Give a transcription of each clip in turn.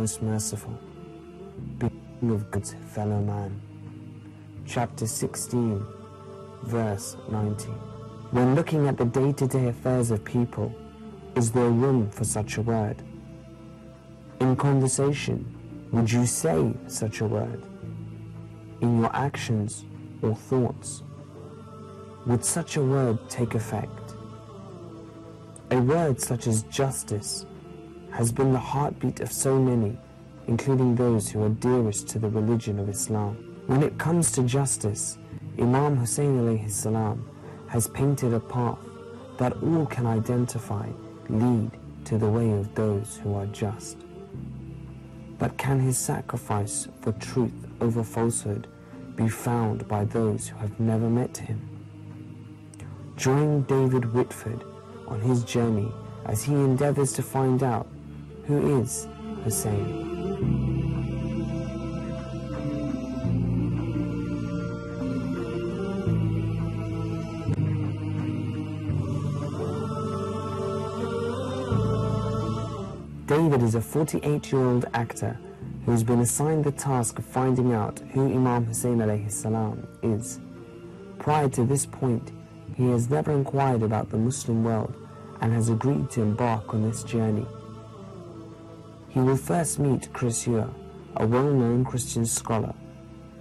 most merciful. Be of God's fellow man. Chapter 16, verse 90. When looking at the day-to-day affairs of people, is there room for such a word? In conversation, would you say such a word? In your actions or thoughts, would such a word take effect? A word such as justice has been the heartbeat of so many, including those who are dearest to the religion of Islam. When it comes to justice, Imam Hussain alayhi salam has painted a path that all can identify lead to the way of those who are just. But can his sacrifice for truth over falsehood be found by those who have never met him? Join David Whitford on his journey as he endeavors to find out who is Hussain. David is a 48-year-old actor who has been assigned the task of finding out who Imam Hussain alayhi salam is. Prior to this point, he has never inquired about the Muslim world and has agreed to embark on this journey. He will first meet Chris Ure, a well-known Christian scholar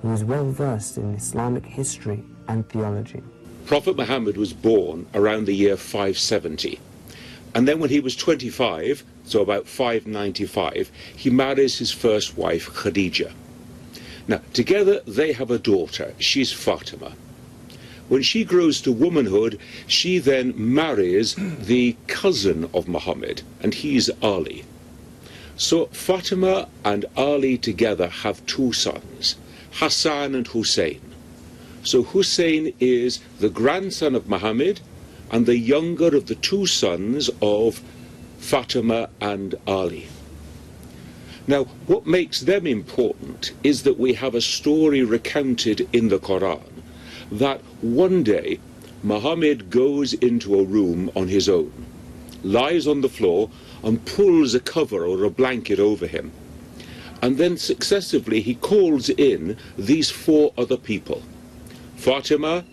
who is well versed in Islamic history and theology. Prophet Muhammad was born around the year 570. And then when he was 25, so about 595, he marries his first wife, Khadija. Now, together they have a daughter. She's Fatima. When she grows to womanhood, she then marries the cousin of Muhammad, and he's Ali. So Fatima and Ali together have two sons, Hassan and Hussain. So Hussain is the grandson of Muhammad and the younger of the two sons of Fatima and Ali. Now, what makes them important is that we have a story recounted in the Quran that one day Muhammad goes into a room on his own, lies on the floor and pulls a cover or a blanket over him. And then successively he calls in these four other people, Fatima,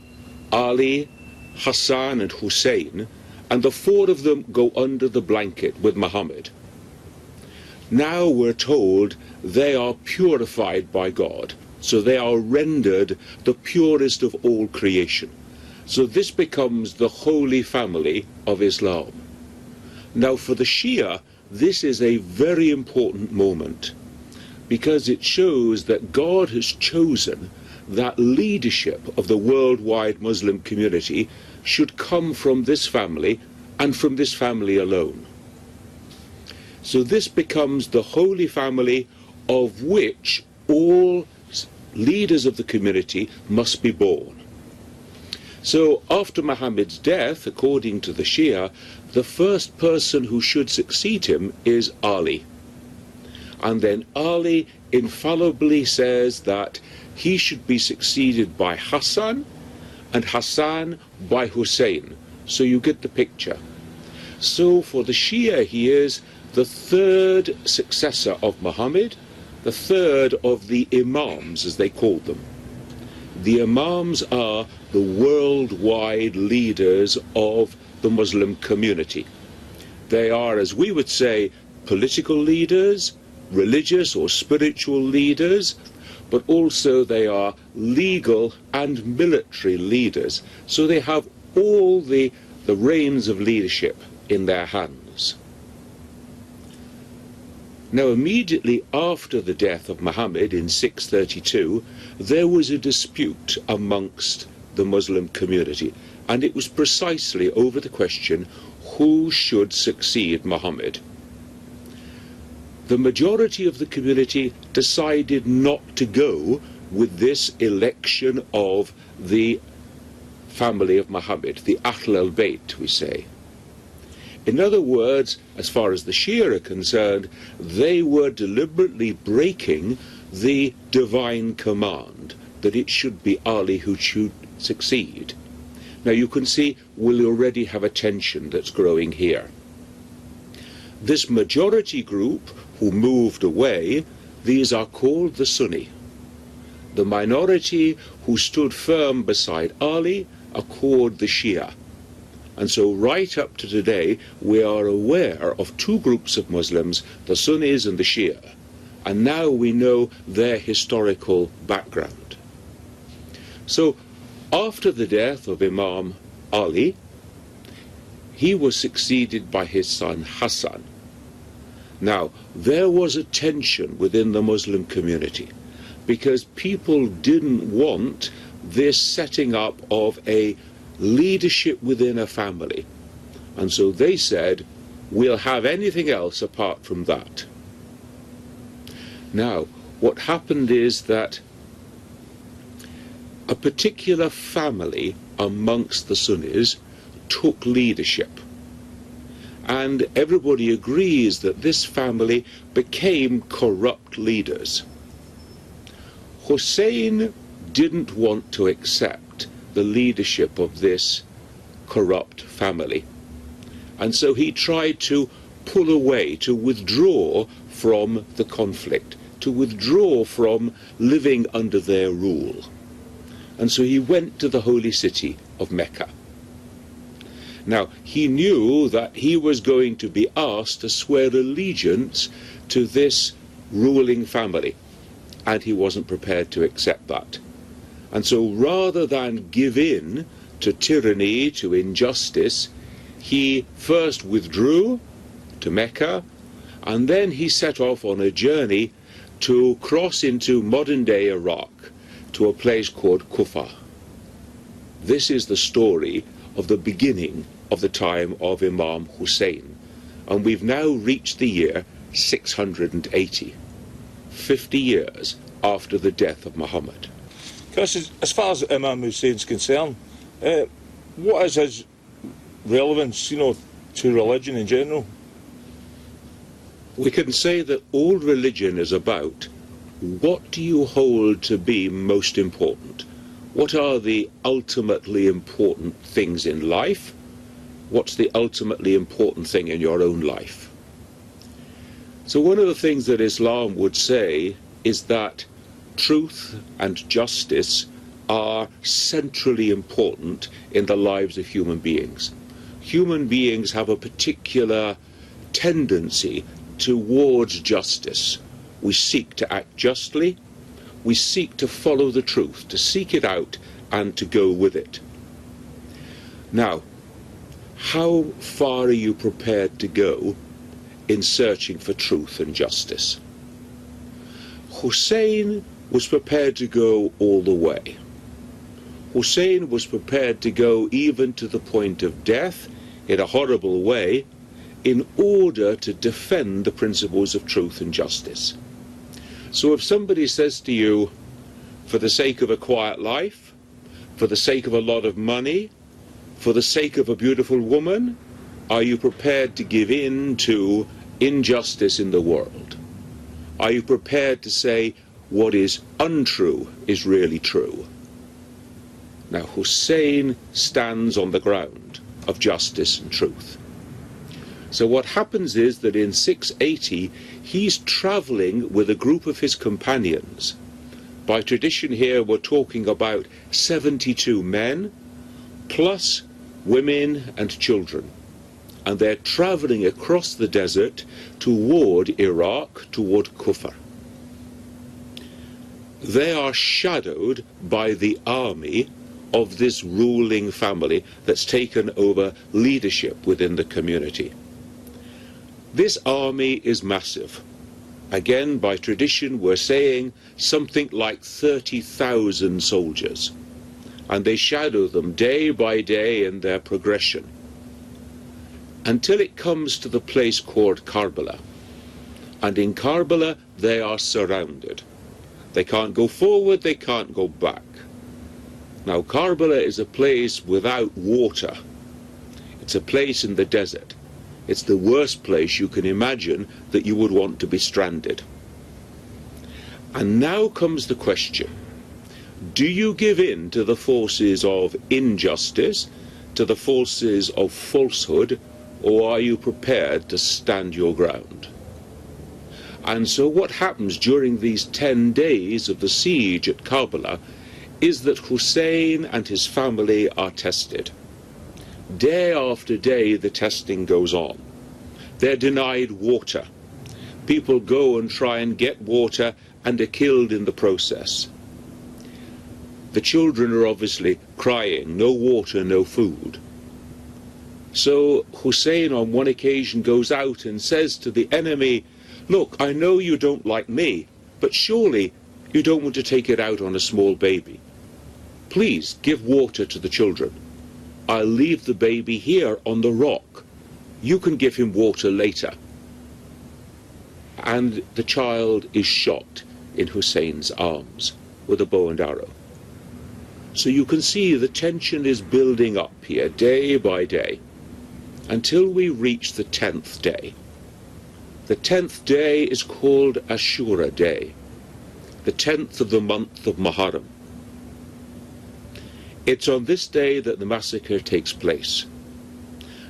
Ali, Hassan and Hussain, and the four of them go under the blanket with Muhammad. Now we're told they are purified by God, so they are rendered the purest of all creation. So this becomes the holy family of Islam. Now for the Shia, this is a very important moment because it shows that God has chosen that leadership of the worldwide Muslim community should come from this family and from this family alone. So this becomes the holy family of which all leaders of the community must be born. So after Muhammad's death, according to the Shia, the first person who should succeed him is Ali. And then Ali infallibly says that he should be succeeded by Hassan, and Hassan by Hussain. So you get the picture. So for the Shia, he is the third successor of Muhammad, the third of the Imams, as they called them. The Imams are the worldwide leaders of the Muslim community. They are, as we would say, political leaders, religious or spiritual leaders, but also they are legal and military leaders. So they have all the reins of leadership in their hands. Now, immediately after the death of Muhammad in 632, there was a dispute amongst the Muslim community, and it was precisely over the question, who should succeed Muhammad? The majority of the community decided not to go with this election of the family of Muhammad, the Ahl al-Bayt, we say. In other words, as far as the Shia are concerned, they were deliberately breaking the divine command that it should be Ali who should succeed. Now you can see we'll already have a tension that's growing here. This majority group who moved away, these are called the Sunni. The minority who stood firm beside Ali are called the Shia. And so right up to today, we are aware of two groups of Muslims, the Sunnis and the Shia. And now we know their historical background. So after the death of Imam Ali, he was succeeded by his son Hassan. Now, there was a tension within the Muslim community because people didn't want this setting up of a leadership within a family. And so they said, we'll have anything else apart from that. Now, what happened is that a particular family amongst the Sunnis took leadership. And everybody agrees that this family became corrupt leaders. Hussain didn't want to accept the leadership of this corrupt family. And so he tried to pull away, to withdraw from the conflict, to withdraw from living under their rule. And so he went to the holy city of Mecca. Now, he knew that he was going to be asked to swear allegiance to this ruling family, and he wasn't prepared to accept that. And so rather than give in to tyranny, to injustice, he first withdrew to Mecca, and then he set off on a journey to cross into modern-day Iraq, to a place called Kufa. This is the story of the beginning of the time of Imam Hussain, and we've now reached the year 680, 50 years after the death of Muhammad. Chris, as far as Imam Hussein's concerned, what is his relevance, to religion in general? We can say that all religion is about what do you hold to be most important? What are the ultimately important things in life? What's the ultimately important thing in your own life? So one of the things that Islam would say is that truth and justice are centrally important in the lives of human beings. Human beings have a particular tendency towards justice. We seek to act justly, we seek to follow the truth, to seek it out and to go with it. Now, how far are you prepared to go in searching for truth and justice? Hussain was prepared to go all the way. Hussain was prepared to go even to the point of death in a horrible way in order to defend the principles of truth and justice. So if somebody says to you, for the sake of a quiet life, for the sake of a lot of money, for the sake of a beautiful woman, are you prepared to give in to injustice in the world? Are you prepared to say what is untrue is really true? Now, Hussain stands on the ground of justice and truth. So what happens is that in 680, he's traveling with a group of his companions. By tradition here, we're talking about 72 men, plus women and children. And they're traveling across the desert toward Iraq, toward Kufa. They are shadowed by the army of this ruling family that's taken over leadership within the community. This army is massive. Again, by tradition, we're saying something like 30,000 soldiers. And they shadow them day by day in their progression, until it comes to the place called Karbala. And in Karbala, they are surrounded. They can't go forward, they can't go back. Now, Karbala is a place without water. It's a place in the desert. It's the worst place you can imagine that you would want to be stranded. And now comes the question, do you give in to the forces of injustice, to the forces of falsehood, or are you prepared to stand your ground? And so what happens during these 10 days of the siege at Karbala is that Hussain and his family are tested. Day after day the testing goes on. They're denied water. People go and try and get water and are killed in the process. The children are obviously crying, no water, no food. So Hussain on one occasion goes out and says to the enemy, "Look, I know you don't like me, but surely you don't want to take it out on a small baby. Please give water to the children. I'll leave the baby here on the rock. You can give him water later." And the child is shot in Hussein's arms with a bow and arrow. So you can see the tension is building up here day by day until we reach the 10th day. The 10th day is called Ashura Day, the 10th of the month of Muharram. It's on this day that the massacre takes place.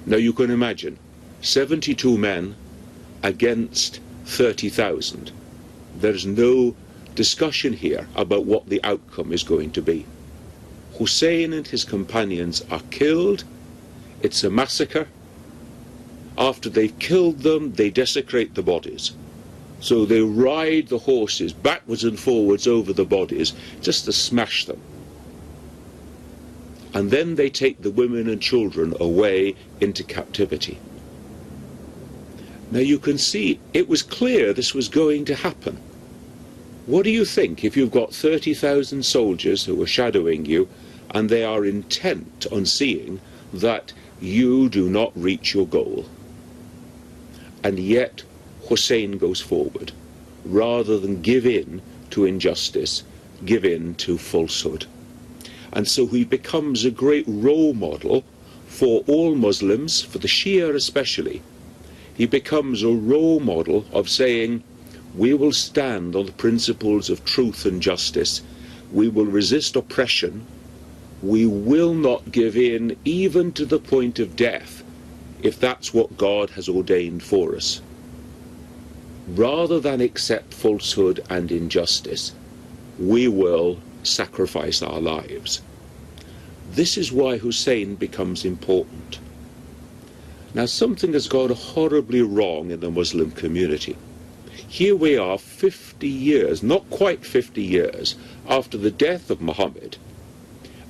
Now you can imagine, 72 men against 30,000. There's no discussion here about what the outcome is going to be. Hussain and his companions are killed. It's a massacre. After they've killed them, they desecrate the bodies. So they ride the horses backwards and forwards over the bodies just to smash them. And then they take the women and children away into captivity. Now you can see it was clear this was going to happen. What do you think if you've got 30,000 soldiers who are shadowing you and they are intent on seeing that you do not reach your goal? And yet Hussain goes forward rather than give in to injustice, give in to falsehood. And so he becomes a great role model for all Muslims, for the Shia especially. He becomes a role model of saying, we will stand on the principles of truth and justice. We will resist oppression. We will not give in even to the point of death if that's what God has ordained for us. Rather than accept falsehood and injustice, we will sacrifice our lives. This is why Hussain becomes important. Now something has gone horribly wrong in the Muslim community. Here we are 50 years, not quite 50 years, after the death of Muhammad,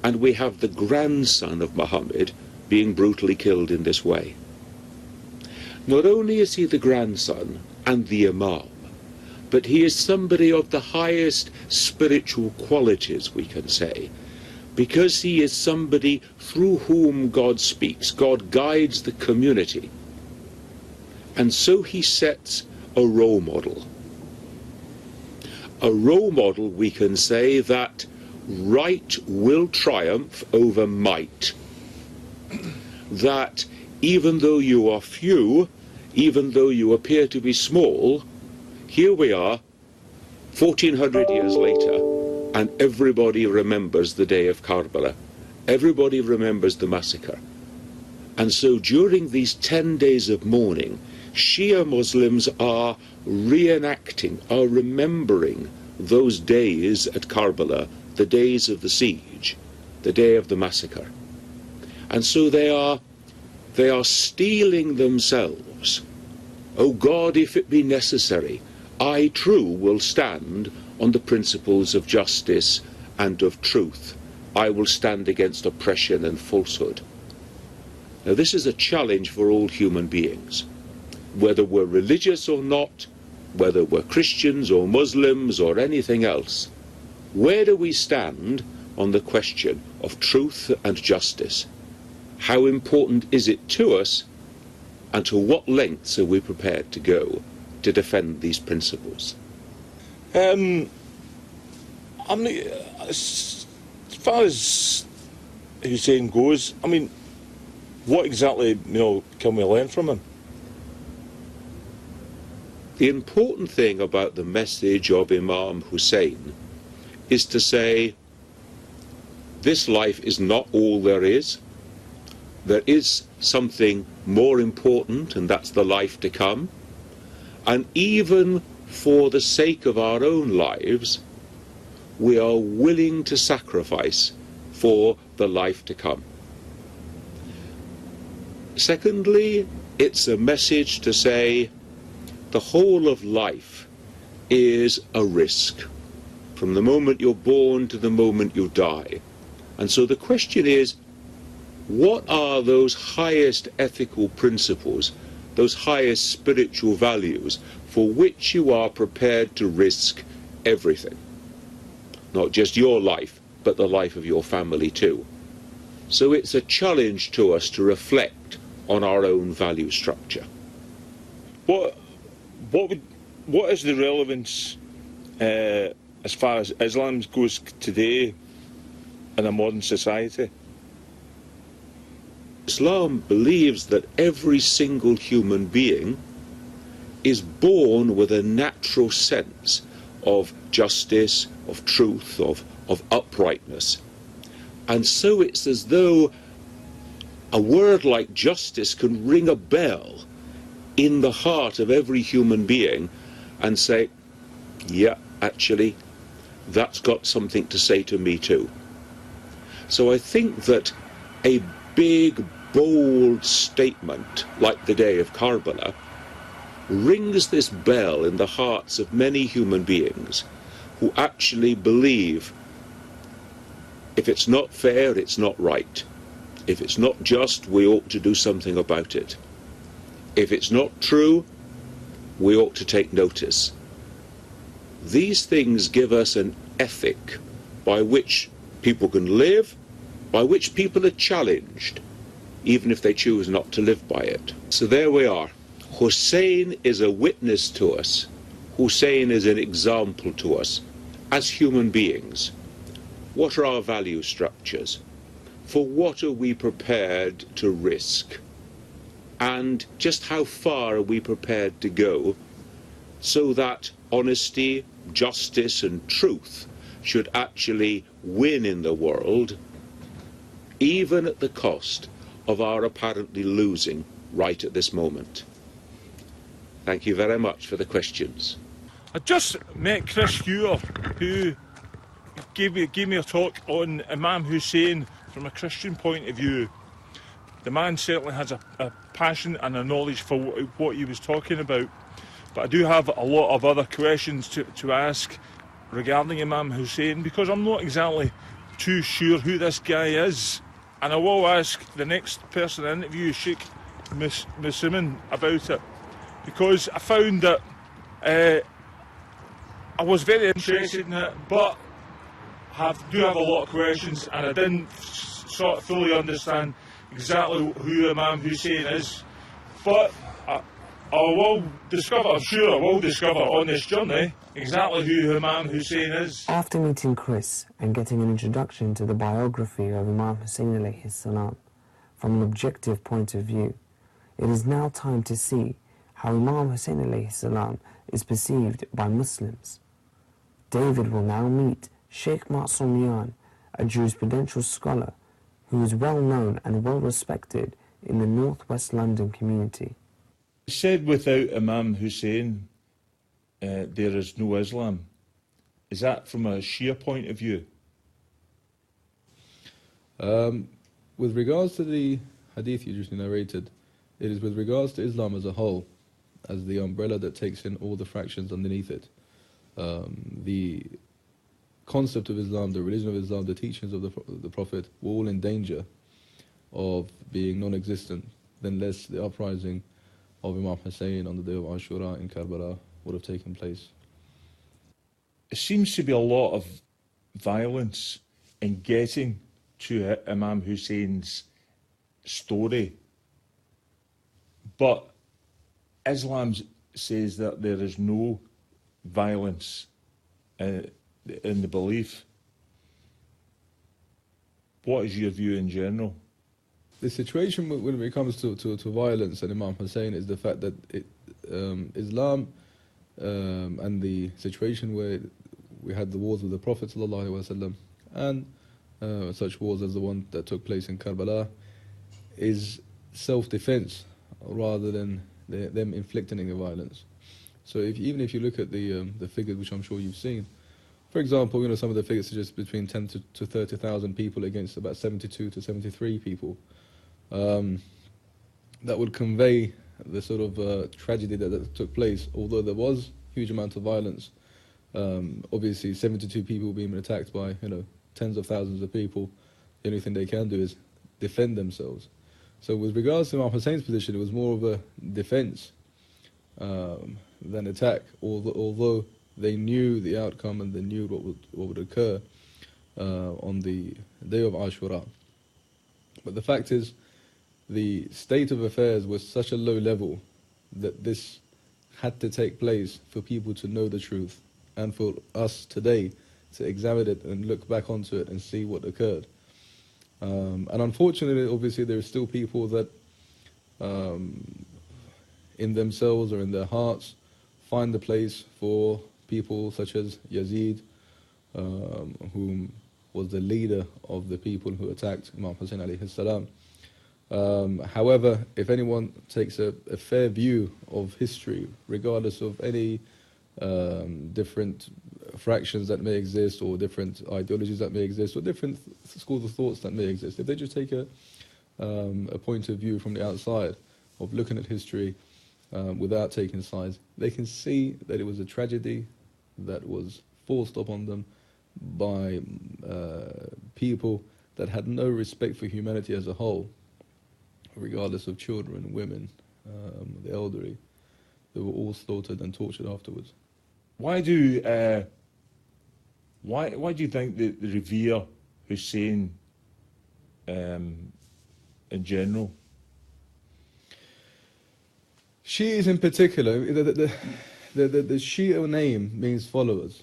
and we have the grandson of Muhammad being brutally killed in this way. Not only is he the grandson and the Imam, but he is somebody of the highest spiritual qualities, we can say, because he is somebody through whom God speaks. God guides the community. And so he sets a role model. A role model, we can say, that right will triumph over might. That even though you are few, even though you appear to be small, here we are, 1400 years later, and everybody remembers the day of Karbala. Everybody remembers the massacre. And so during these 10 days of mourning, Shia Muslims are reenacting, are remembering those days at Karbala, the days of the siege, the day of the massacre. And so they are steeling themselves. Oh God, if it be necessary, I too will stand on the principles of justice and of truth. I will stand against oppression and falsehood. Now this is a challenge for all human beings, whether we're religious or not, whether we're Christians or Muslims or anything else. Where do we stand on the question of truth and justice? How important is it to us, and to what lengths are we prepared to go to defend these principles? As far as Hussain goes, I mean, what exactly, can we learn from him? The important thing about the message of Imam Hussain is to say, this life is not all there is. There is something more important, and that's the life to come. And even for the sake of our own lives, we are willing to sacrifice for the life to come. Secondly, it's a message to say the whole of life is a risk, from the moment you're born to the moment you die. And so the question is, what are those highest ethical principles, those highest spiritual values for which you are prepared to risk everything? Not just your life, but the life of your family too. So it's a challenge to us to reflect on our own value structure. What is the relevance as far as Islam goes today in a modern society? Islam believes that every single human being is born with a natural sense of justice, of truth, of uprightness. And so it's as though a word like justice can ring a bell in the heart of every human being and say, yeah, actually, that's got something to say to me too. So I think that a big, bold statement like the day of Karbala rings this bell in the hearts of many human beings who actually believe if it's not fair, it's not right. If it's not just, we ought to do something about it. If it's not true, we ought to take notice. These things give us an ethic by which people can live, by which people are challenged, even if they choose not to live by it. So there we are. Hussain is a witness to us. Hussain is an example to us as human beings. What are our value structures? For what are we prepared to risk? And just how far are we prepared to go so that honesty, justice and truth should actually win in the world, even at the cost of our apparently losing right at this moment? Thank you very much for the questions. I just met Chris Hewer, who gave me a talk on Imam Hussain from a Christian point of view. The man certainly has a passion and a knowledge for what he was talking about. But I do have a lot of other questions to ask regarding Imam Hussain, because I'm not exactly too sure who this guy is. And I will ask the next person I interview, Sheikh Muslimin, about it, because I found that I was very interested in it, but do have a lot of questions, and I didn't sort of fully understand exactly who Imam Hussain is. But I will discover, I'm sure I will discover on this journey exactly who Imam Hussain is. After meeting Chris and getting an introduction to the biography of Imam Hussain alayhi salam from an objective point of view, it is now time to see how Imam Hussain alayhi salam is perceived by Muslims. David will now meet Sheikh Ma'sumiyan, a jurisprudential scholar who is well known and well respected in the northwest London community. It said without Imam Hussain there is no Islam. Is that from a Shia point of view? With regards to the hadith you just narrated, it is with regards to Islam as a whole, as the umbrella that takes in all the fractions underneath it. The concept of Islam, the religion of Islam, the teachings of the Prophet were all in danger of being non-existent, unless the uprising of Imam Hussain on the day of Ashura in Karbala would have taken place. It seems to be a lot of violence in getting to Imam Hussein's story, but Islam says that there is no violence in the belief. What is your view in general? The situation when it comes to violence and Imam Hussain is the fact that Islam and the situation where we had the wars with the Prophet ﷺ and such wars as the one that took place in Karbala is self-defense rather than them inflicting the violence. So even if you look at the figures, which I'm sure you've seen, for example, some of the figures suggest between 10 to 30,000 people against about 72 to 73 people. That would convey the sort of tragedy that took place, although there was huge amount of violence. Obviously, 72 people being attacked by tens of thousands of people. The only thing they can do is defend themselves. So with regards to Imam Hussein's position, it was more of a defense than attack, although they knew the outcome and they knew what would occur on the day of Ashura. But the fact is, the state of affairs was such a low level that this had to take place for people to know the truth and for us today to examine it and look back onto it and see what occurred. And unfortunately, obviously, there are still people that in themselves or in their hearts find the place for people such as Yazid, whom was the leader of the people who attacked Imam Hussain alayhi salam. However, if anyone takes a fair view of history, regardless of any different fractions that may exist, or different ideologies that may exist, or different schools of thoughts that may exist, if they just take a point of view from the outside of looking at history without taking sides, they can see that it was a tragedy that was forced upon them by people that had no respect for humanity as a whole, regardless of children, women, the elderly. They were all slaughtered and tortured afterwards. Why do you think that they revere Hussein in general? Shi'is in particular, the Shia name means followers.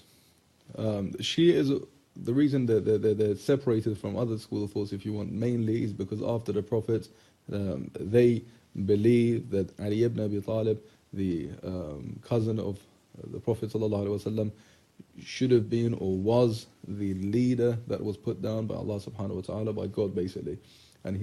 Shia is the reason that they're separated from other school of thoughts, if you want, mainly is because after the Prophet, they believe that Ali ibn Abi Talib, the cousin of the Prophet ﷺ, should have been or was the leader that was put down by Allah subhanahu wa ta'ala, by God basically. And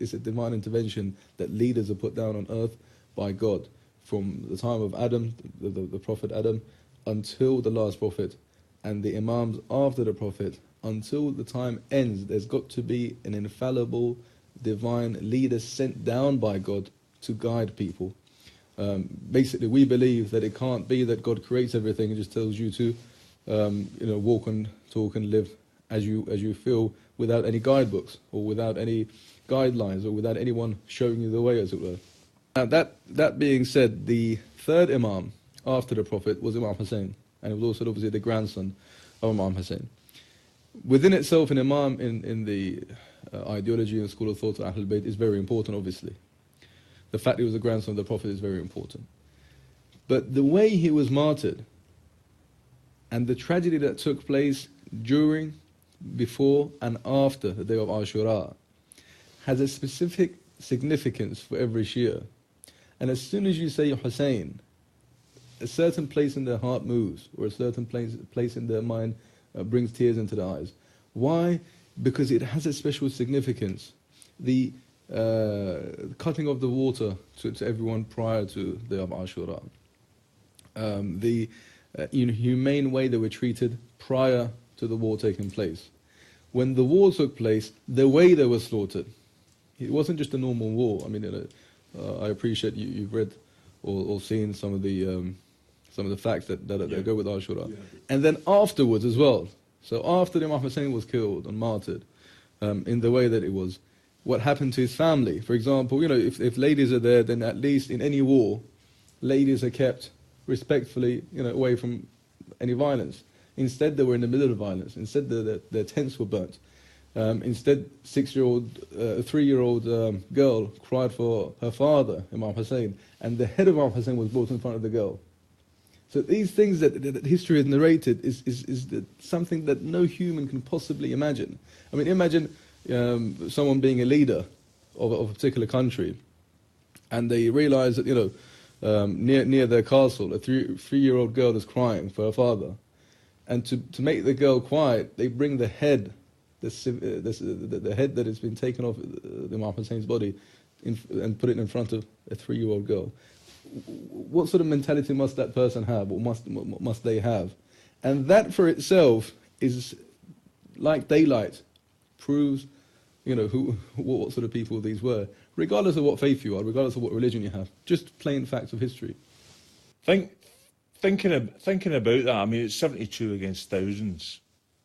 it's a divine intervention that leaders are put down on earth by God from the time of Adam, the Prophet Adam, until the last Prophet, and the Imams after the Prophet, until the time ends. There's got to be an infallible divine leader sent down by God to guide people. Basically, we believe that it can't be that God creates everything and just tells you to, walk and talk and live as you feel, without any guidebooks or without any guidelines or without anyone showing you the way, as it were. Now, that being said, the third Imam after the Prophet was Imam Hussain, and it was also obviously the grandson of Imam Hussain. Within itself, an Imam in the ideology and school of thought of Ahlul Bayt is very important, obviously. The fact he was the grandson of the Prophet is very important. But the way he was martyred and the tragedy that took place during, before and after the day of Ashura has a specific significance for every Shia. And as soon as you say Hussein, a certain place in their heart moves, or a certain place in their mind brings tears into their eyes. Why? Because it has a special significance. The cutting of the water to everyone prior to the day of Ashura. The humane way they were treated prior to the war taking place. When the war took place, the way they were slaughtered. It wasn't just a normal war. I mean, I appreciate you've read or seen some of the facts that go with Ashura. Yeah. And then afterwards as well. So after Imam Hussain was killed and martyred, in the way that it was, what happened to his family? For example, if ladies are there, then at least in any war, ladies are kept respectfully, away from any violence. Instead, they were in the middle of violence. Instead, their tents were burnt. Instead, 3-year-old girl cried for her father, Imam Hussain, and the head of Imam Hussain was brought in front of the girl. So these things that history has narrated is something that no human can possibly imagine. I mean, imagine someone being a leader of a particular country, and they realize that near their castle, a 3-year-old girl is crying for her father, and to make the girl quiet, they bring the head, the head that has been taken off Imam Hussein's body, and put it in front of a 3-year-old girl. what sort of mentality must that person have, or what must they have? And that for itself is like daylight, proves, what sort of people these were, regardless of what faith you are, regardless of what religion you have, just plain facts of history. Thinking about that, I mean, it's 72 against thousands,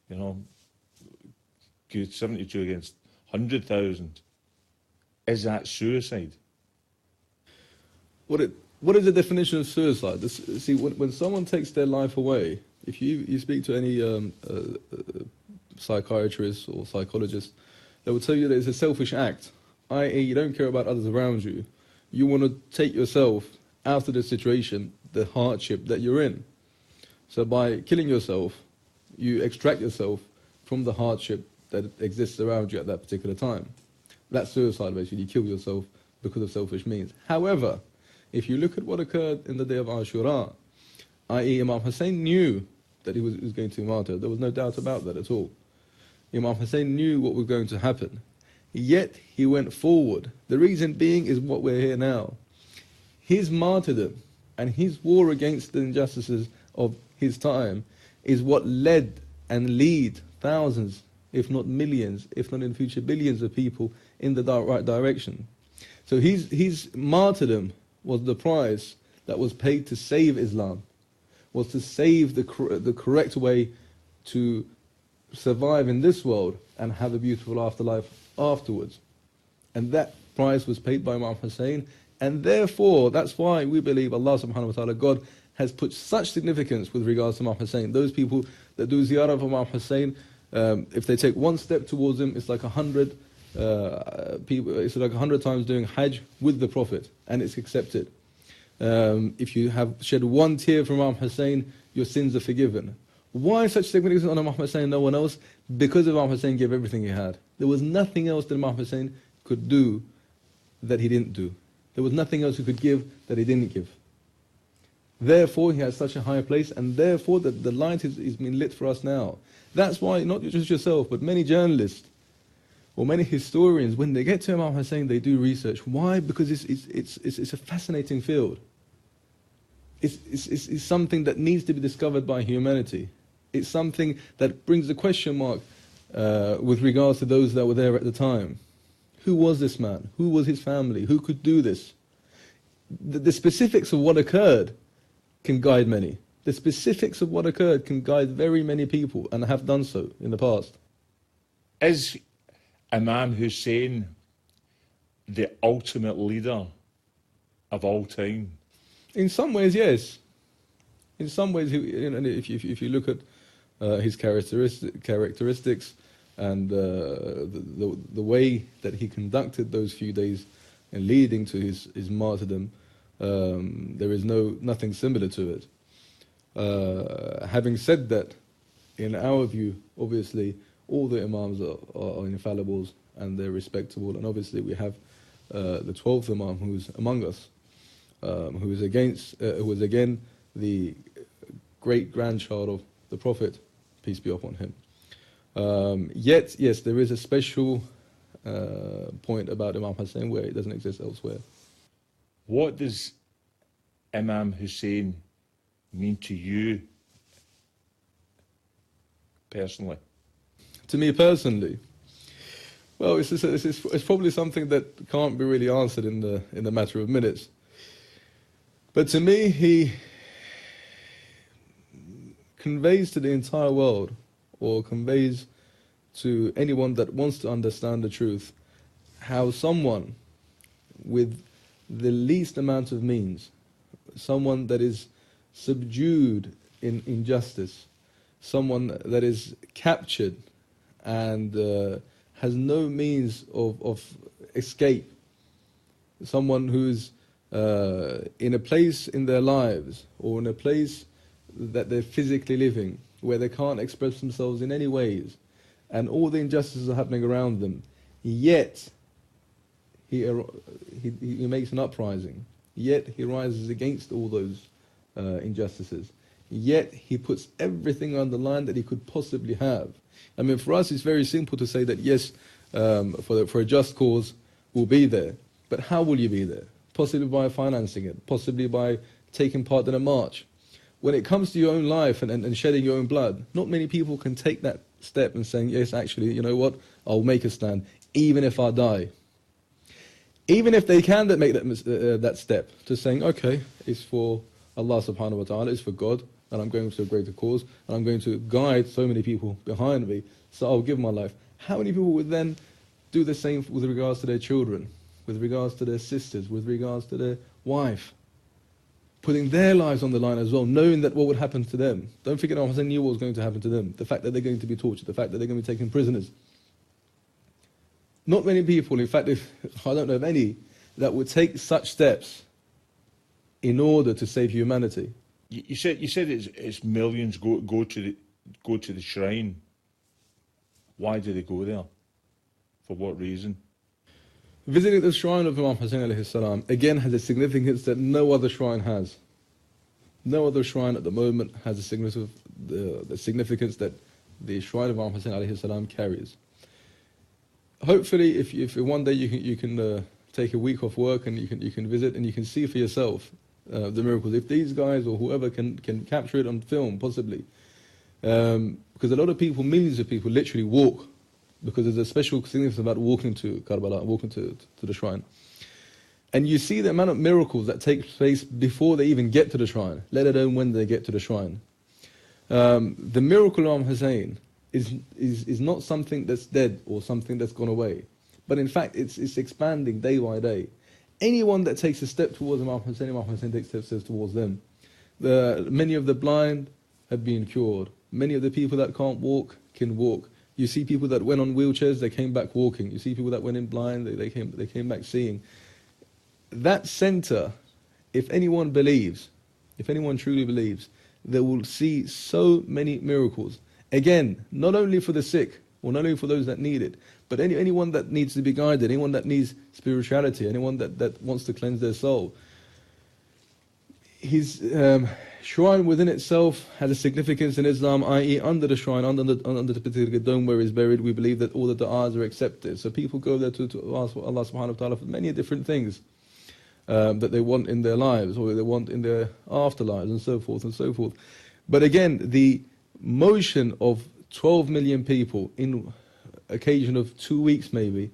good 72 against 100,000. Is that suicide? What is the definition of suicide? See, when someone takes their life away, if you speak to any psychiatrist or psychologist, they will tell you that it's a selfish act, i.e. you don't care about others around you. You want to take yourself out of the situation, the hardship that you're in. So by killing yourself, you extract yourself from the hardship that exists around you at that particular time. That's suicide, basically. You kill yourself because of selfish means. However, if you look at what occurred in the day of Ashura, i.e. Imam Hussain knew that he was going to be martyred. There was no doubt about that at all. Imam Hussain knew what was going to happen. Yet he went forward. The reason being is what we're here now. His martyrdom and his war against the injustices of his time is what led and lead thousands, if not millions, if not in the future billions of people in the right direction. So his martyrdom was the price that was paid to save Islam, was to save the correct way to survive in this world and have a beautiful afterlife afterwards. And that price was paid by Imam Hussain, and therefore that's why we believe Allah subhanahu wa ta'ala, God, has put such significance with regards to Imam Hussain. Those people that do ziyarah of Imam Hussain, if they take one step towards him, it's like 100 people. It's like 100 times doing Hajj with the Prophet, and it's accepted. If you have shed one tear from Imam Hussain, your sins are forgiven. Why such significance on Imam Hussain and no one else? Because Imam Hussain gave everything he had. There was nothing else that Imam Hussain could do that he didn't do. There was nothing else he could give that he didn't give. Therefore, he has such a high place, and therefore the light is being lit for us now. That's why, not just yourself, but many journalists or many historians, when they get to Imam Hussain, they do research. Why? Because it's a fascinating field. It's something that needs to be discovered by humanity. It's something that brings a question mark with regards to those that were there at the time. Who was this man? Who was his family? Who could do this? The specifics of what occurred can guide many. The specifics of what occurred can guide very many people, and have done so in the past. Is Imam Hussain the ultimate leader of all time? In some ways, yes. In some ways, if you look at his characteristics and the way that he conducted those few days and leading to his martyrdom, there is nothing similar to it. Having said that, in our view, obviously, all the Imams are infallibles and they're respectable, and obviously we have the 12th Imam who's among us, who was again the great-grandchild of the Prophet, peace be upon him. Yet, yes, there is a special point about Imam Hussain where it doesn't exist elsewhere. What does Imam Hussain mean to you personally? To me personally, well, it's probably something that can't be really answered in the matter of minutes. But to me, he conveys to the entire world, or conveys to anyone that wants to understand the truth, how someone with the least amount of means, someone that is subdued in injustice, someone that is captured and has no means of escape, someone who's in a place in their lives, or in a place that they're physically living, where they can't express themselves in any ways, and all the injustices are happening around them, yet he makes an uprising, yet he rises against all those injustices, yet he puts everything on the line that he could possibly have. I mean, for us it's very simple to say that yes, for a just cause we'll be there, but how will you be there? possibly by financing it, possibly by taking part in a march. When it comes to your own life and shedding your own blood, not many people can take that step and saying, yes, actually, you know what, I'll make a stand, even if I die. Even if they can make that step to saying, okay, it's for Allah subhanahu wa ta'ala, it's for God, and I'm going to a greater cause, and I'm going to guide so many people behind me, so I'll give my life. How many people would then do the same with regards to their children, with regards to their sisters, with regards to their wife? Putting their lives on the line as well, knowing that what would happen to them. Don't forget, Imam Hussain knew what was going to happen to them. The fact that they're going to be tortured, the fact that they're going to be taken prisoners. Not many people, in fact, I don't know of any, that would take such steps in order to save humanity. You said it's millions go to the shrine. Why do they go there? For what reason? Visiting the shrine of Imam Hussain alayhi salam again has a significance that no other shrine has. No other shrine at the moment has the significance that the shrine of Imam Hussain alayhi salam carries. Hopefully, if one day you can take a week off work and you can visit and you can see for yourself the miracles. If these guys or whoever can capture it on film, possibly, because a lot of people, millions of people, literally walk. Because there's a special significance about walking to Karbala, walking to the shrine. And you see the amount of miracles that take place before they even get to the shrine, let alone when they get to the shrine. The miracle of Imam Hussain is not something that's dead or something that's gone away. But in fact, it's expanding day by day. Anyone that takes a step towards Imam Hussain takes steps towards them. Many of the blind have been cured. Many of the people that can't walk can walk. You see people that went on wheelchairs, they came back walking. You see people that went in blind, they came back seeing. That center, if anyone believes, if anyone truly believes, they will see so many miracles. Again, not only for the sick, or not only for those that need it, but anyone that needs to be guided, anyone that needs spirituality, anyone that wants to cleanse their soul. His shrine within itself has a significance in Islam, i.e. under the shrine, under the particular dome where he's buried, we believe that all the du'as are accepted. So people go there to ask Allah subhanahu wa ta'ala for many different things that they want in their lives, or they want in their afterlives, and so forth and so forth. But again, the motion of 12 million people in occasion of 2 weeks maybe,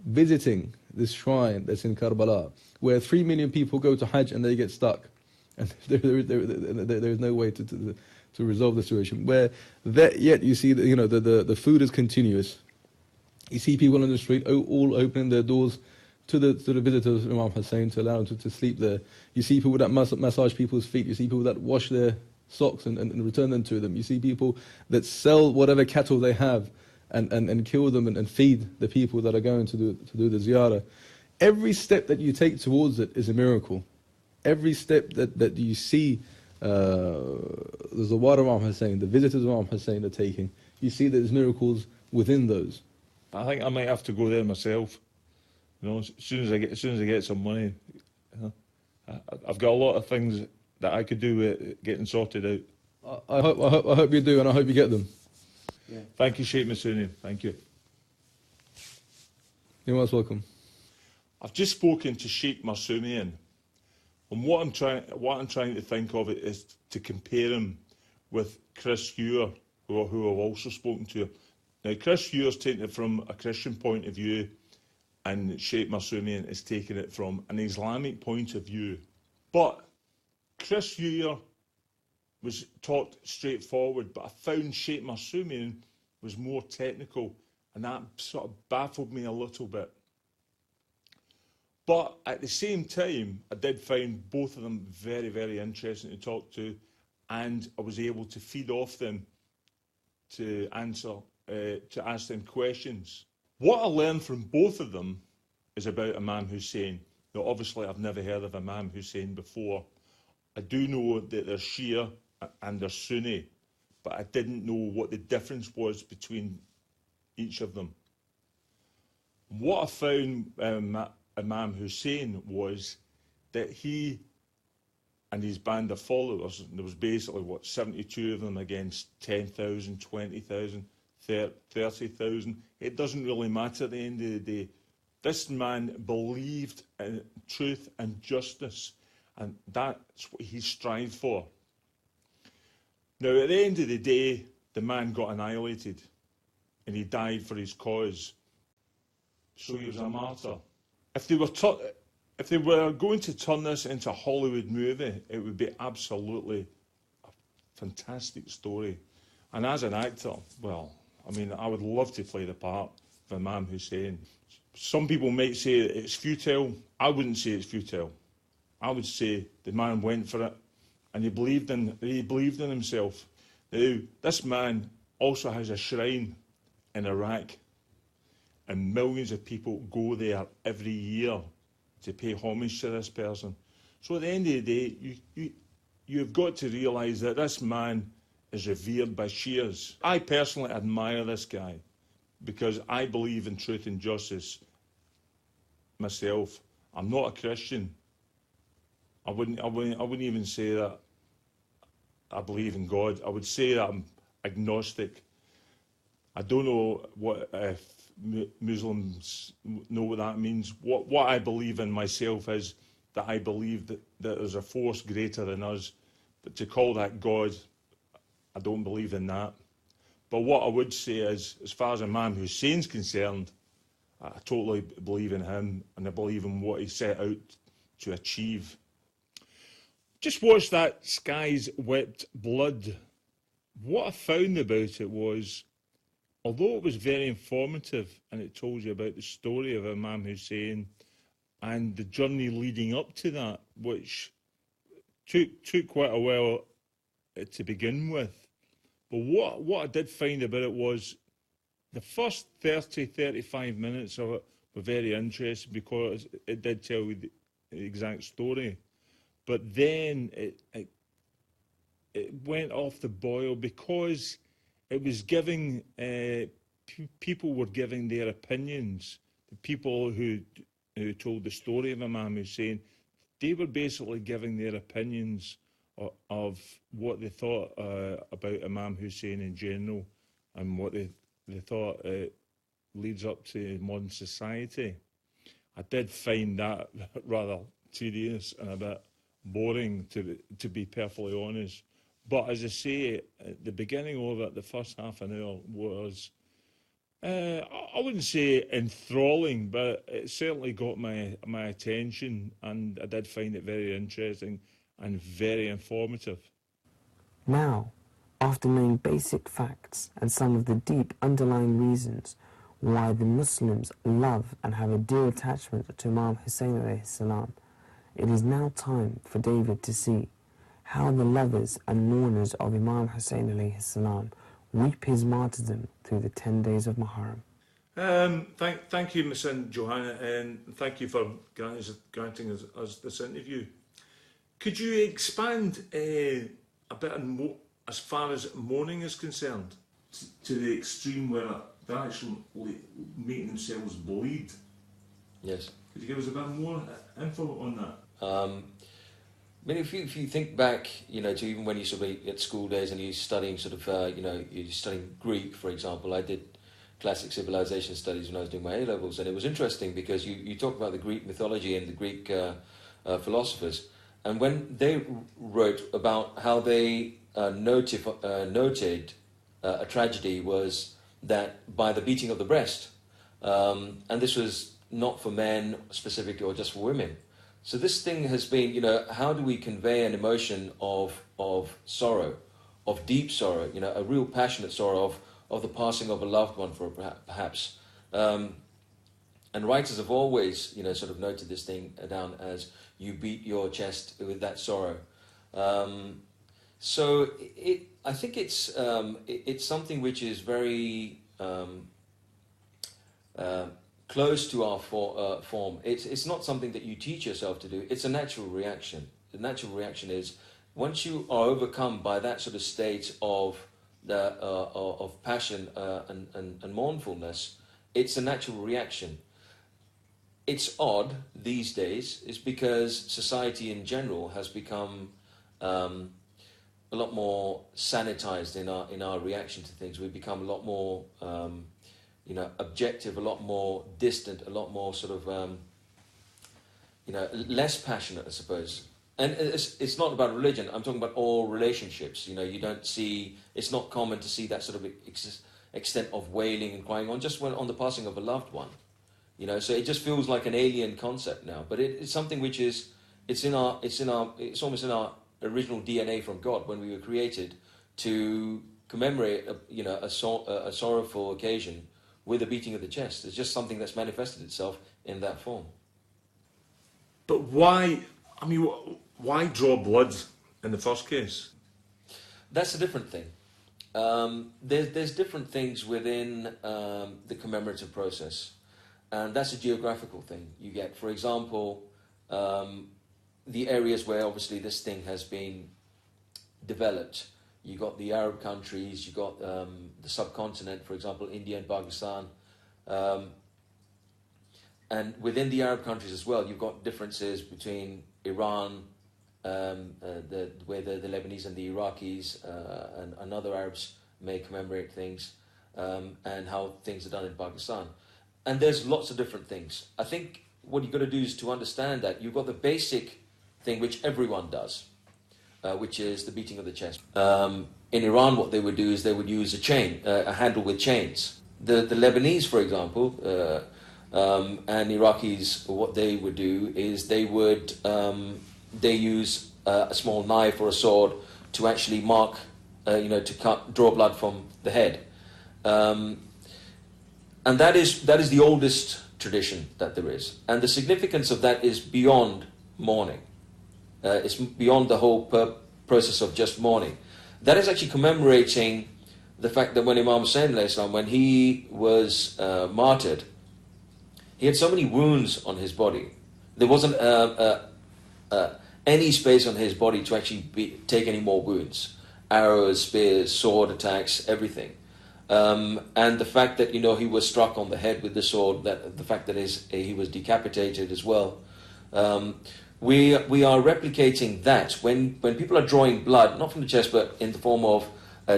visiting this shrine that's in Karbala, where 3 million people go to Hajj and they get stuck. And there is no way to resolve the situation. Where yet you see the food is continuous. You see people on the street all opening their doors to the visitors of Imam Hussain to allow them to sleep there. You see people that massage people's feet. You see people that wash their socks and return them to them. You see people that sell whatever cattle they have and kill them and feed the people that are going to do the ziyarah. Every step that you take towards it is a miracle. Every step that you see the Zawar of Imam Hussain, the visitors of Imam Hussain are taking, you see that there's miracles within those. I think I might have to go there myself. As soon as I get some money, I've got a lot of things that I could do with getting sorted out. I hope you do, and I hope you get them. Yeah. Thank you, Sheikh Masuni. Thank you. You're most welcome. I've just spoken to Sheikh Masuni. And what I'm trying to think of it is to compare him with Chris Ewer, who I've also spoken to. Now, Chris Ewer's taken it from a Christian point of view, and Sheikh Masumi is taking it from an Islamic point of view. But Chris Ewer was talked straightforward, but I found Sheikh Masumi was more technical, and that sort of baffled me a little bit. But at the same time, I did find both of them very, very interesting to talk to, and I was able to feed off them to ask them questions. What I learned from both of them is about Imam Hussain. Now, obviously, I've never heard of Imam Hussain before. I do know that they're Shia and they're Sunni, but I didn't know what the difference was between each of them. What I found Imam Hussain was that he and his band of followers, there was basically, 72 of them against 10,000, 20,000, 30,000. It doesn't really matter at the end of the day. This man believed in truth and justice, and that's what he strived for. Now, at the end of the day, the man got annihilated, and he died for his cause. So he was a martyr. If they were going to turn this into a Hollywood movie, it would be absolutely a fantastic story. And as an actor, well, I mean, I would love to play the part of Imam Hussain. Some people might say it's futile. I wouldn't say it's futile. I would say the man went for it, and he believed in himself. Now, this man also has a shrine in Iraq, and millions of people go there every year to pay homage to this person. So at the end of the day, you've got to realise that this man is revered by Shias. I personally admire this guy because I believe in truth and justice myself. I'm not a Christian. I wouldn't even say that I believe in God. I would say that I'm agnostic. I don't know what if Muslims know what that means. What I believe in myself is that I believe that there's a force greater than us. But to call that God, I don't believe in that. But what I would say is, as far as Imam Hussein's concerned, I totally believe in him, and I believe in what he set out to achieve. Just watch that Skies Wept Blood. What I found about it was, although it was very informative and it told you about the story of Imam Hussain and the journey leading up to that, which took quite a while to begin with. But what I did find about it was the first 35 minutes of it were very interesting because it did tell you the exact story. But then it went off the boil because it was giving, people were giving their opinions. The people who told the story of Imam Hussain, they were basically giving their opinions of what they thought about Imam Hussain in general and what they thought leads up to modern society. I did find that rather tedious and a bit boring, to be perfectly honest. But as I say, at the beginning of it, the first half an hour was, I wouldn't say enthralling, but it certainly got my attention, and I did find it very interesting and very informative. Now, after knowing basic facts and some of the deep underlying reasons why the Muslims love and have a dear attachment to Imam Hussain alayhi salam, it is now time for David to see how the lovers and mourners of Imam Hussain alayhi salam weep his martyrdom through the 10 days of Muharram. Thank you, Miss Johanna, and thank you for granting us this interview. Could you expand a bit as far as mourning is concerned, to the extreme where they're actually making themselves bleed? Yes. Could you give us a bit more info on that? I mean, if you think back, to even when you sort of at school days and you're studying you're studying Greek, for example. I did classic civilization studies when I was doing my A-levels, and it was interesting because you talk about the Greek mythology and the Greek philosophers, and when they wrote about how they noted a tragedy was that by the beating of the breast, and this was not for men specifically or just for women. So this thing has been, how do we convey an emotion of sorrow, of deep sorrow, a real passionate sorrow of the passing of a loved one, for perhaps. And writers have always, sort of noted this thing down as you beat your chest with that sorrow. So I think it's something which is very close to our form. It's not something that you teach yourself to do. It's a natural reaction. The natural reaction is once you are overcome by that sort of state of passion and mournfulness, it's a natural reaction. It's odd these days, is because society in general has become a lot more sanitized in our reaction to things. We've become a lot more objective, a lot more distant, a lot more sort of, less passionate, I suppose. And it's not about religion. I'm talking about all relationships. You don't see. It's not common to see that sort of extent of wailing and crying on the passing of a loved one. So it just feels like an alien concept now. But it's something which is it's almost in our original DNA from God when we were created to commemorate a sorrowful occasion with a beating of the chest. It's just something that's manifested itself in that form. But why? I mean, why draw blood in the first case? That's a different thing. There's different things within the commemorative process, and that's a geographical thing. You get, for example, the areas where obviously this thing has been developed. You got the Arab countries, you got the subcontinent, for example, India and Pakistan. And within the Arab countries as well, you've got differences between Iran, where the Lebanese and the Iraqis and other Arabs may commemorate things, and how things are done in Pakistan. And there's lots of different things. I think what you've got to do is to understand that you've got the basic thing which everyone does, which is the beating of the chest. In Iran, what they would do is they would use a handle with chains. The Lebanese, for example, and Iraqis, what they would do is they use a small knife or a sword to actually mark, draw blood from the head. And that is the oldest tradition that there is. And the significance of that is beyond mourning. It's beyond the whole process of just mourning. That is actually commemorating the fact that when Imam Hussain, when he was martyred, he had so many wounds on his body. There wasn't any space on his body to actually take any more wounds. Arrows, spears, sword attacks, everything. And the fact that, he was struck on the head with the sword, the fact that he was decapitated as well. We are replicating that. When people are drawing blood, not from the chest, but in the form of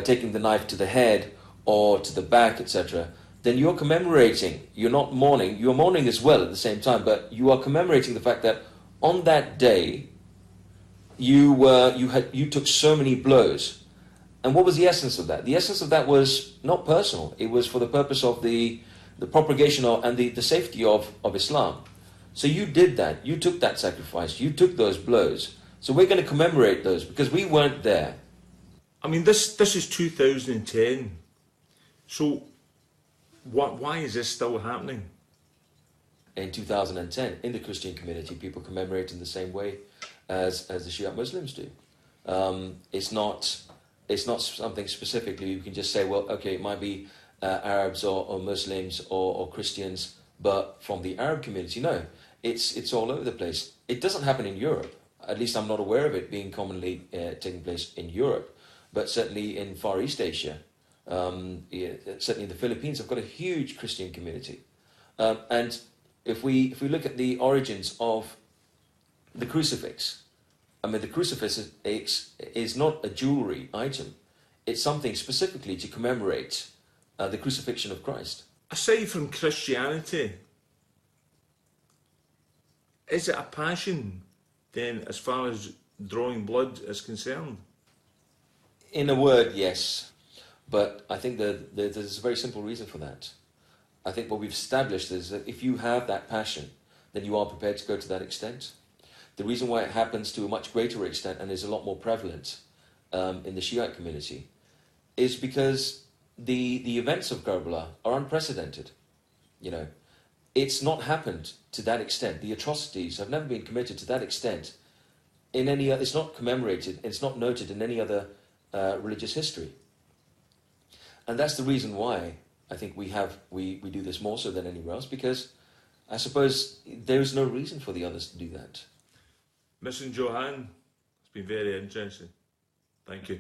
taking the knife to the head or to the back, etc., then you're commemorating, you're not mourning, you're mourning as well at the same time, but you are commemorating the fact that on that day, you took so many blows. And what was the essence of that? The essence of that was not personal. It was for the purpose of the propagation and the safety of Islam. So you did that. You took that sacrifice. You took those blows. So we're going to commemorate those because we weren't there. I mean, this is 2010. So why is this still happening? In 2010, in the Christian community, people commemorate in the same way as the Shia Muslims do. It's not something specifically you can just say, well, okay, it might be Arabs or Muslims or Christians, but from the Arab community, no. It's all over the place. It doesn't happen in Europe. At least I'm not aware of it being commonly taking place in Europe, but certainly in Far East Asia, certainly in the Philippines, have got a huge Christian community. And if we look at the origins of the crucifix, I mean, the crucifix is not a jewelry item. It's something specifically to commemorate the crucifixion of Christ. Aside from Christianity, is it a passion then as far as drawing blood is concerned? In a word, yes. But I think that there's a very simple reason for that. I think what we've established is that if you have that passion, then you are prepared to go to that extent. The reason why it happens to a much greater extent and is a lot more prevalent in the Shiite community is because the events of Karbala are unprecedented. It's not happened to that extent. The atrocities have never been committed to that extent in any other. It's not commemorated. It's not noted in any other religious history. And that's the reason why I think we do this more so than anywhere else, because I suppose there is no reason for the others to do that. Mr. Johan, it's been very interesting. Thank you.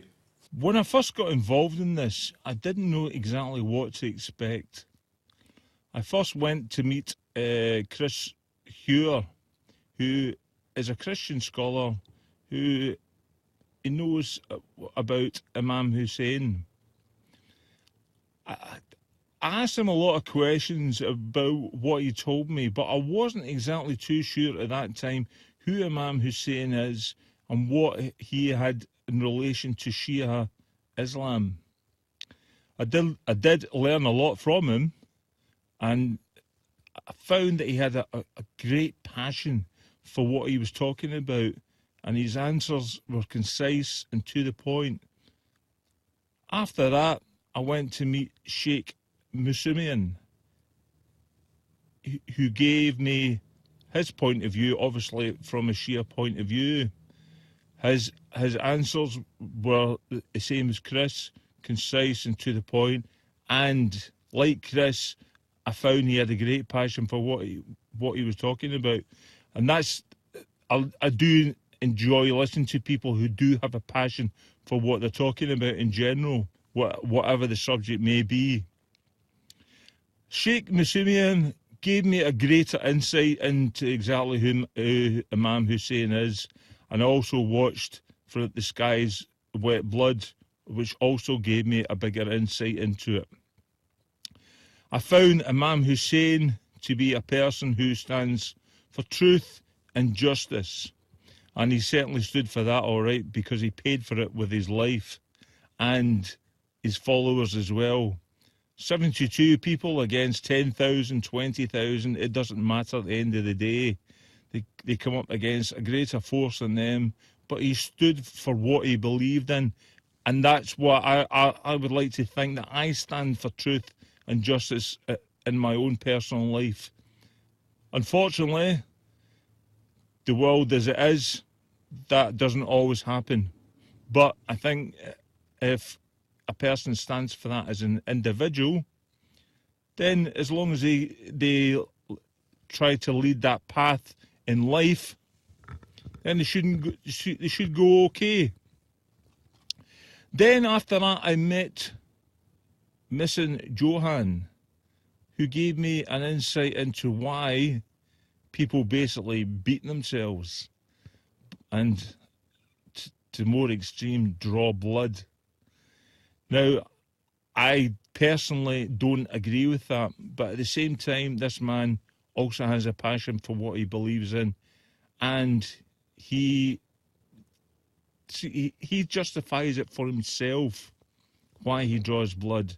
When I first got involved in this, I didn't know exactly what to expect. I first went to meet Chris Hewer, who is a Christian scholar who knows about Imam Hussain. I asked him a lot of questions about what he told me, but I wasn't exactly too sure at that time who Imam Hussain is and what he had in relation to Shia Islam. I did learn a lot from him, and I found that he had a great passion for what he was talking about, and his answers were concise and to the point. After that, I went to meet Sheikh Hussain, who gave me his point of view, obviously from a Shia point of view. His answers were the same as Chris, concise and to the point, and like Chris, I found he had a great passion for what he was talking about, and that's I do enjoy listening to people who do have a passion for what they're talking about in general, whatever the subject may be. Sheikh Hussain gave me a greater insight into exactly who Imam Hussain is, and I also watched For the Sky's Wet Blood, which also gave me a bigger insight into it. I found Imam Hussain to be a person who stands for truth and justice, and he certainly stood for that all right, because he paid for it with his life and his followers as well. 72 people against 10,000, 20,000, it doesn't matter at the end of the day. They come up against a greater force than them, but he stood for what he believed in, and that's what I would like to think, that I stand for truth and justice in my own personal life. Unfortunately, the world as it is, that doesn't always happen, but I think if a person stands for that as an individual, then as long as they try to lead that path in life, then they should go okay. Then after that, I met Missing Johan, who gave me an insight into why people basically beat themselves and, to more extreme, draw blood. Now, I personally don't agree with that, but at the same time, this man also has a passion for what he believes in, and he justifies it for himself why he draws blood.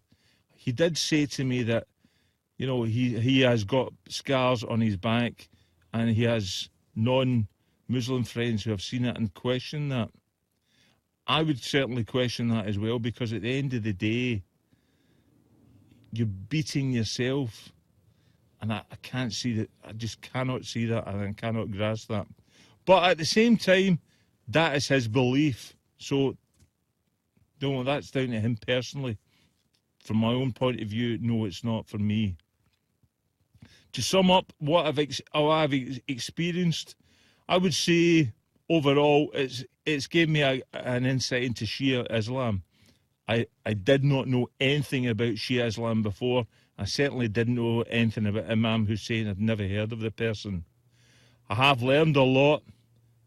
He did say to me that, you know, he has got scars on his back, and he has non-Muslim friends who have seen it and question that. I would certainly question that as well, because at the end of the day, you're beating yourself, and I can't see that. I just cannot see that, and I cannot grasp that. But at the same time, that is his belief, so no, that's down to him personally. From my own point of view, no, it's not for me. To sum up what I've experienced, I would say overall it's gave me an insight into Shia Islam. I did not know anything about Shia Islam before. I certainly didn't know anything about Imam Hussain. I'd never heard of the person. I have learned a lot,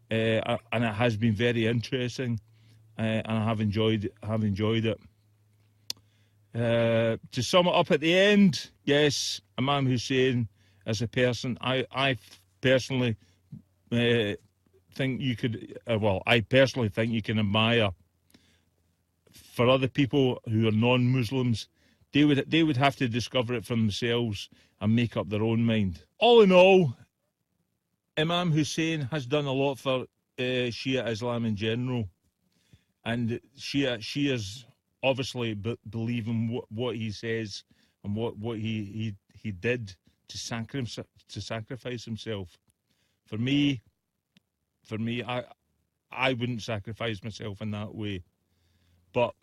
and it has been very interesting, and I have enjoyed it. To sum it up at the end, yes, Imam Hussain as a person, I personally think you could, I personally think you can admire. For other people who are non-Muslims, they would have to discover it for themselves and make up their own mind. All in all, Imam Hussain has done a lot for Shia Islam in general, and Shias obviously believe in what he says and what he did to sacrifice himself. For me, I wouldn't sacrifice myself in that way. But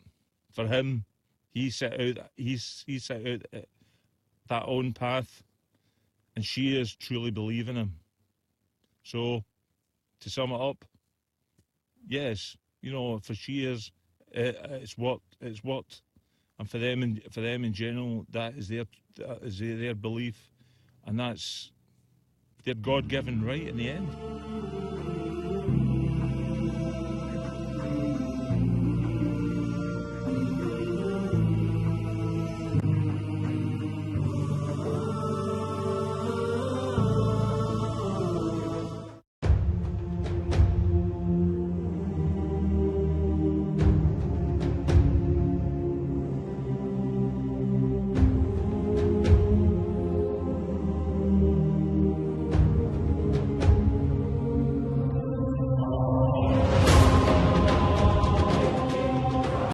for him, he set out that own path, and Shias truly believe in him. So, to sum it up, yes, you know, for Shias, it's what, and for them in general, that is their belief, and that's their God-given right in the end.